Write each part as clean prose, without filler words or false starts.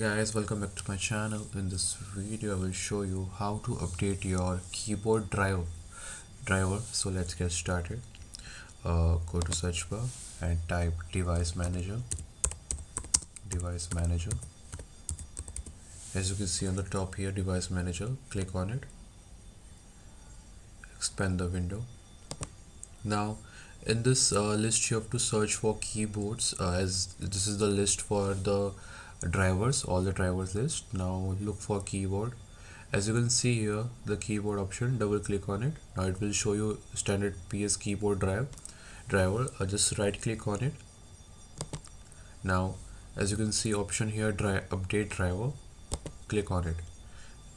Guys, welcome back to my channel. In this video I will show you how to update your keyboard driver. So let's get started. Go to search bar and type device manager. As you can see on the top here, device manager, click on it, expand the window. Now in this list you have to search for keyboards, as this is the list for the drivers, all the drivers list. Now look for keyboard. As you can see here, the keyboard option, double click on it. Now it will show you standard PS keyboard driver. Just right click on it. Now as you can see option here, update driver, click on it.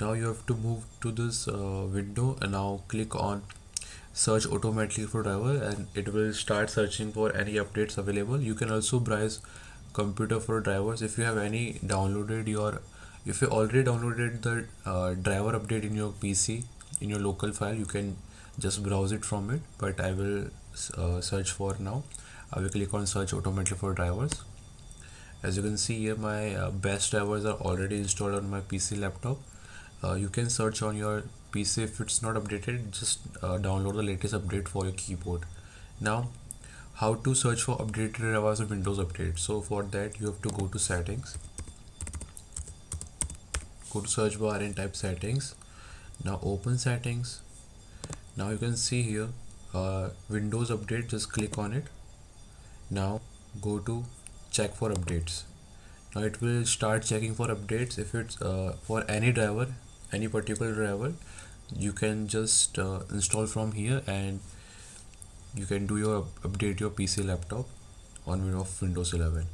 Now you have to move to this window and now click on search automatically for driver, and it will start searching for any updates available. You can also browse computer for drivers. If you have any downloaded if you already downloaded the driver update in your PC in your local file, you can just browse it from it, but I will search for now. I will click on search automatically for drivers. As you can see here, my best drivers are already installed on my PC laptop. You can search on your PC. If it's not updated, just download the latest update for your keyboard. Now how to search for updated drivers of Windows update. So for that you have to go to settings, go to search bar and type settings. Now open settings. Now you can see here Windows update, just click on it. Now go to check for updates. Now it will start checking for updates. If it's for any driver, any particular driver, you can just install from here and you can do your update your PC laptop on Windows 11.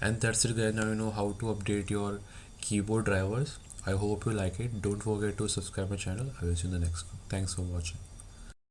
And that's it guys. Now you know how to update your keyboard drivers. I hope you like it. Don't forget to subscribe my channel. I will see you in the next one. Thanks for watching.